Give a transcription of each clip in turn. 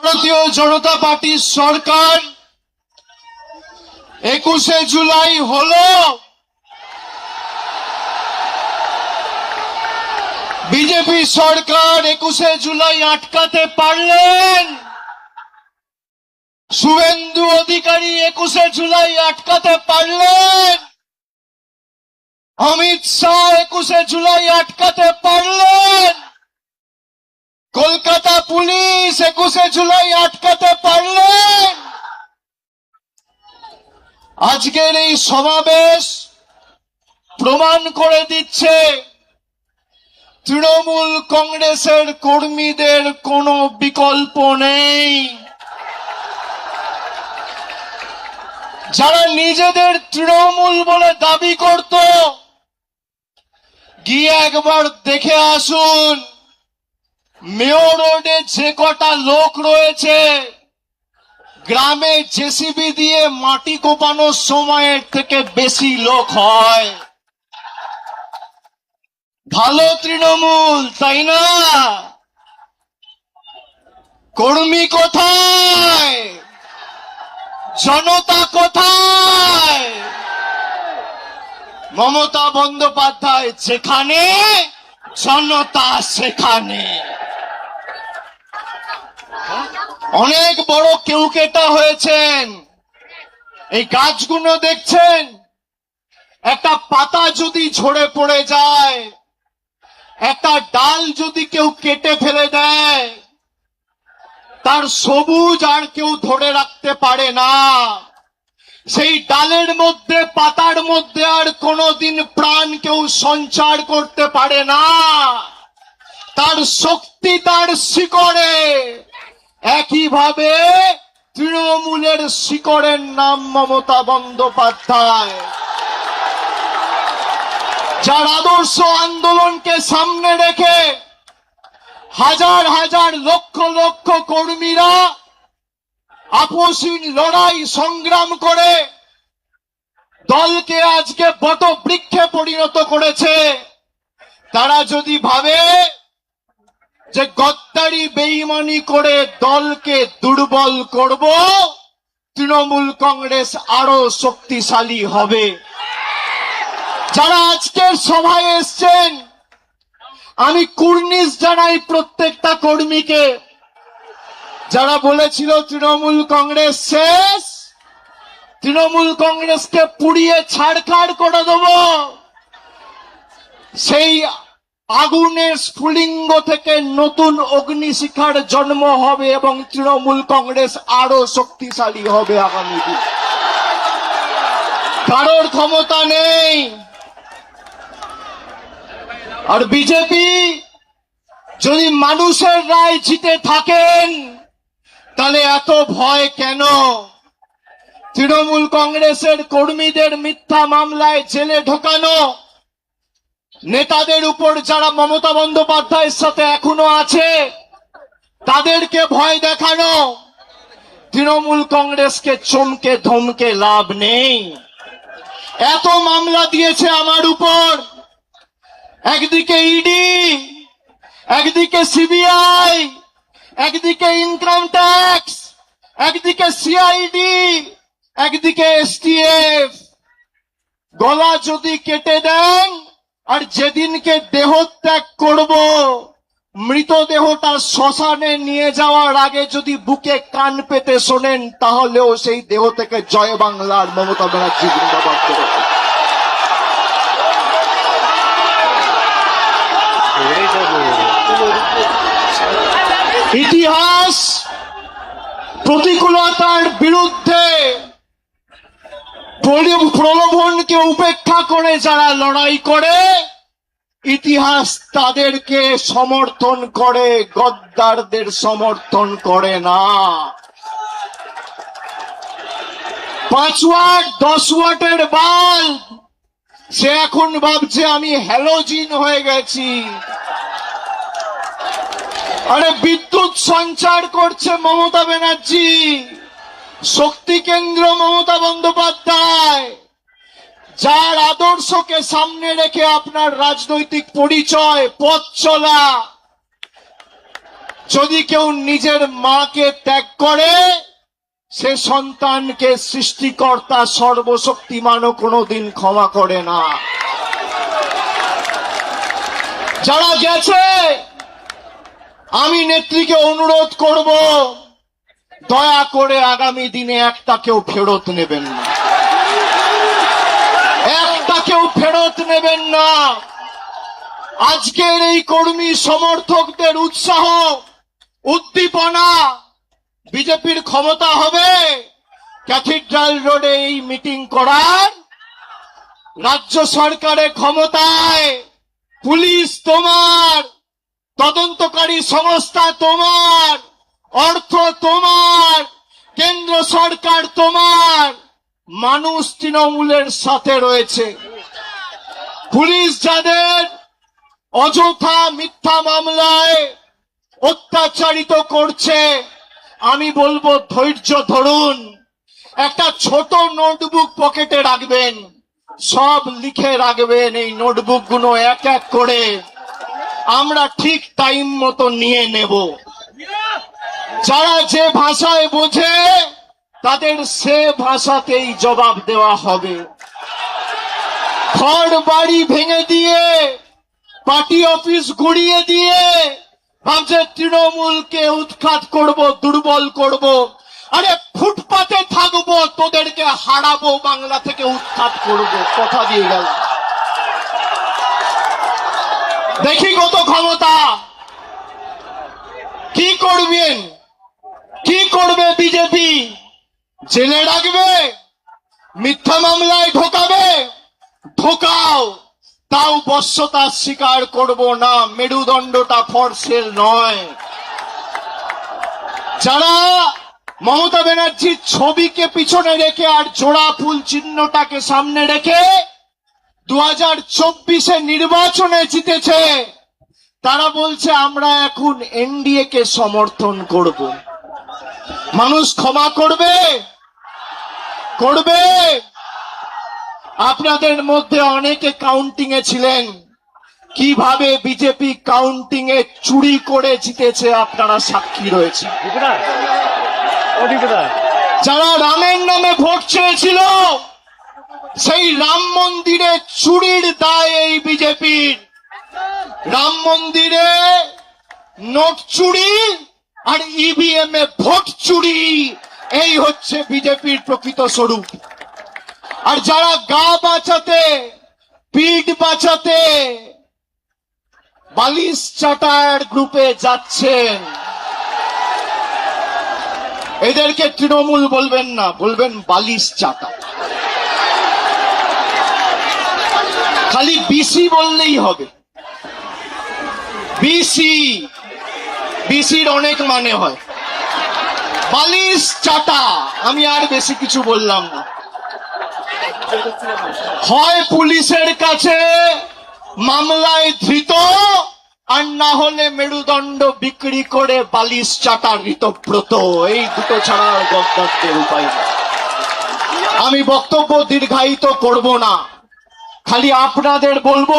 ভারতীয় জনতা পার্টির সরকার 21শে জুলাই হলো বিজেপি সরকার 21শে জুলাই আটকাতে পারলেন, শুভেন্দু অধিকারী 21শে জুলাই আটকাতে পারলেন, অমিত শাহ 21শে জুলাই আটকাতে পারলেন, কলকাতা পুলিশ 21শে জুলাই আটকাতে পারলেন। আজকের এই সমাবেশ প্রমাণ করে দিচ্ছে তৃণমূল কংগ্রেসের কর্মীদের কোনো বিকল্প নেই। যারা নিজেদের তৃণমূল বলে দাবি করত, গিয়ে একবার দেখে আসুন মেয়র রোডে যে কটা লোক রয়েছে, গ্রামে জেসিবি দিয়ে মাটি কোপানোর সময়ের থেকে বেশি লোক হয়। ভালো তৃণমূল, তাই না? কর্মী কোথায়? জনতা কোথায়? মমতা বন্দ্যোপাধ্যায় যেখানে, জনতা সেখানে। অনেক বড় কেউকেটা হয়েছেন। এই গাছগুলো দেখছেন, একটা পাতা যদি ঝরে পড়ে যায়, একটা ডাল যদি কেউ কেটে ফেলে দেয়, তার সবুজ আর কেউ ধরে রাখতে পারে না। সেই ডালের মধ্যে, পাতার মধ্যে আর কোনোদিন প্রাণ কেউ সঞ্চার করতে পারে না। তার শক্তি তার শিকড়ে। একইভাবে তৃণমূলের শিকড়ের নাম মমতা বন্দ্যোপাধ্যায়, যার আদর্শ আন্দোলনকে সামনে রেখে হাজার হাজার লক্ষ লক্ষ কর্মীরা আপসহীন লড়াই সংগ্রাম করে দলকে আজকে বটবৃক্ষে পরিণত করেছে। তারা যদি ভাবে যে গদ্দারি বেঈমানি করে দলকে দুর্বল করব, তৃণমূল কংগ্রেস আরো শক্তিশালী হবে। যারা আজকের সভায় এসছেন, আমি কুর্নিশ জানাই প্রত্যেকটা কর্মীকে। যারা বলেছিল তৃণমূল কংগ্রেস শেষ, তৃণমূল কংগ্রেসকে পুড়িয়ে ছাড়খাড় করে দেব, সেই আগুনের স্ফুলিঙ্গ থেকে নতুন অগ্নিশিখার জন্ম হবে এবং তৃণমূল কংগ্রেস আরো শক্তিশালী হবে আগামী দিন। কারোর ক্ষমতা নেই। আর বিজেপি যদি মানুষের রায় জিতে থাকেন, তাহলে এত ভয় কেন? তৃণমূল কংগ্রেসের কর্মীদের মিথ্যা মামলায় জেলে ঢোকানো, নেতাদের উপর যারা মমতা বন্দ্যোপাধ্যায়ের সাথে এখনো আছে তাদেরকে ভয় দেখানো, তৃণমূল কংগ্রেসকে চমকে ধমকে লাভ নেই। এত মামলা দিয়েছে আমার উপর, একদিকে ইডি, একদিকে সিবিআই, একদিকে ইনকাম ট্যাক্স, একদিকে সিআইডি, একদিকে এসটিএফ। গলা যদি কেটে দেন, আর যেদিনকে দেহত্যাগ করব, মৃতদেহটা শ্মশানে নিয়ে যাওয়ার আগে যদি বুকে কান পেতে শোনেন, তাহলেও সেই দেহ থেকে জয় বাংলার মমতা ব্যানার্জি জিন্দাবাদ করে। ইতিহাস প্রতিকূলতার বিরুদ্ধে প্রলোভনকে উপেক্ষা করে যারা লড়াই করে, ইতিহাস তাদেরকে সমর্থন করে, গদ্দারদের সমর্থন করে না। 5 ওয়াট 10 ওয়াটের বাল্ব, সে এখন ভাবছে আমি হ্যালোজিন হয়ে গেছি। আরে বিদ্যুৎ সঞ্চার করছে মমতা ব্যানার্জি, শক্তি কেন্দ্র মমতা বন্দ্যোপাধ্যায়। যার আদর্শকে সামনে রেখে আপনার রাজনৈতিক পরিচয়, পথ চলা, যদি কেউ নিজের মাকে ত্যাগ করে, সে সন্তানকে সৃষ্টিকর্তা সর্বশক্তিমানও কোনোদিন ক্ষমা করে না। যারা গেছে, আমি নেত্রীকে অনুরোধ করব, দয়া করে আগামী দিনে একটাকেও ফেরত নেবেন না, একটাকেও ফেরত নেবেন না। আজকের এই কর্মী সমর্থকদের উৎসাহ উদ্দীপনা, বিজেপির ক্ষমতা হবে ক্যাথিড্রাল রোডে এই মিটিং করার, রাজ্য সরকারের ক্ষমতায়, পুলিশ তোমার, তদন্তকারী সংস্থা তোমার, অর্থ তোমার, কেন্দ্র সরকার তোমার, মানুষ তৃণমূলের সাথে রয়েছে। পুলিশ যাদের অযথা মিথ্যা মামলায় অত্যাচারিত করছে, আমি বলবো ধৈর্য ধরুন, একটা ছোট নোটবুক পকেটে রাখবেন, সব লিখে রাখবেন। এই নোটবুক গুলো এক এক করে আমরা ঠিক টাইম মতো নিয়ে নেব। যারা যে ভাষায় বোঝে তাদের সে ভাষাতেই জবাব দেওয়া হবে। ঘর বাড়ি ভেঙে দিয়ে, পার্টি অফিস গুড়িয়ে দিয়ে ভাবছে তৃণমূলকে উৎখাত করব, দুর্বল করব। আরে ফুটপাতে থাকবো, তোদেরকে হারাবো, বাংলা থেকে উৎখাত করব, কথা দিয়ে গেল। দেখি কত ক্ষমতা, কি করবেন, কি করবে বিজেপি? জেলে রাখবে, মিথ্যা মামলায় ঢোকাবে, ঢোকাও, তাও বশ্যতা স্বীকার করব না। মেরুদণ্ডটা ফর সেল নয়। যারা মমতা ব্যানার্জির ছবিকে পিছনে রেখে আর জোড়া ফুল চিহ্নটাকে সামনে রেখে 2024-এ নির্বাচনে জিতেছে, তারা বলছে আমরা এখন এনডিএ কে সমর্থন করব। মানুষ ক্ষমা করবে? করবে? আপনাদের মধ্যে অনেকে কাউন্টিং এ ছিলেন, কিভাবে বিজেপি কাউন্টিং এ চুরি করে জিতেছে আপনারা সাক্ষী রয়েছে। যারা রামের নামে ভোট চেয়েছিল, সেই রাম মন্দিরে চুরির দায় এই বিজেপির। রাম মন্দিরে নোট চুরি আর ইভিএম এ ভোট চুরি, এই হচ্ছে বিজেপির প্রকৃত স্বরূপ। আর যারা গা বাঁচাতে, পিঠ বাঁচাতে বালিশ চাটার গ্রুপে যাচ্ছেন, এদেরকে তৃণমূল বলবেন না, বলবেন বালিশ চাটা। খালি বিসি বললেই হবে। বিসি, বিসির অনেক মানে হয়। বালিশ চাটা, আমি আর বেশি কিছু বললাম না। হয় পুলিশের কাছে মামলায় ধৃত, আর না হলে মেরুদণ্ড বিক্রি করে বালিশ চাটা ঋতব্রত। এই দুটো ছাড়া গদ্দারদের উপায় নেই। আমি বক্তব্য দীর্ঘায়িত করব না, খালি আপনাদের বলবো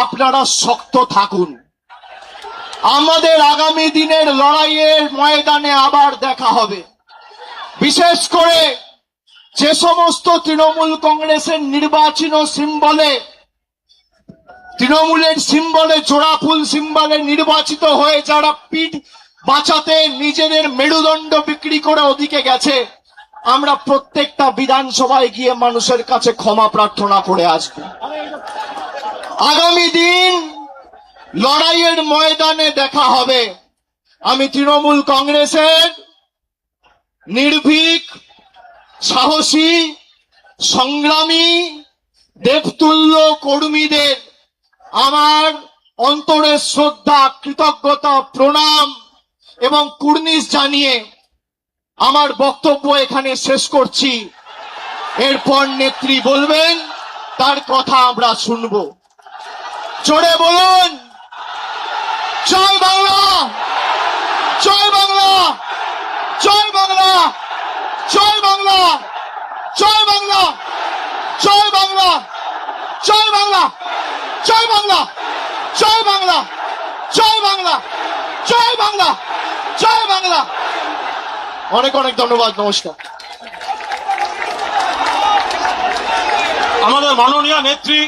আপনারা শক্ত থাকুন। আমাদের আগামী দিনের লড়াইয়ের ময়দানে আবার দেখা হবে। বিশেষ করে যে সমস্ত তৃণমূল কংগ্রেসের নির্বাচন সিম্বলে, তৃণমূলের সিম্বলে, জোড়া ফুল সিম্বলে নির্বাচিত হয়ে যারা পিঠ বাঁচাতে নিজেদের মেরুদণ্ড বিক্রি করে ওদিকে গেছে, আমরা প্রত্যেকটা বিধানসভায় গিয়ে মানুষের কাছে ক্ষমা প্রার্থনা করে আসব। আগামী দিন লড়াইয়ের ময়দানে দেখা হবে। আমি তৃণমূল কংগ্রেসের নির্ভীক, সাহসী, সংগ্রামী, দেবতুল্য কর্মীদের আমার অন্তরের শ্রদ্ধা, কৃতজ্ঞতা, প্রণাম এবং কুর্নিশ জানিয়ে আমার বক্তব্য এখানে শেষ করছি। এরপর নেত্রী বলবেন, তার কথা আমরা শুনব। জোরে বলুন, জয় বাংলা, জয় বাংলা, জয় বাংলা, জয় বাংলা, জয় বাংলা, জয় বাংলা, জয় বাংলা, জয় বাংলা, জয় বাংলা, জয় বাংলা, জয় বাংলা, জয় বাংলা। অনেক অনেক ধন্যবাদ, নমস্কার। আমাদের মাননীয় নেত্রী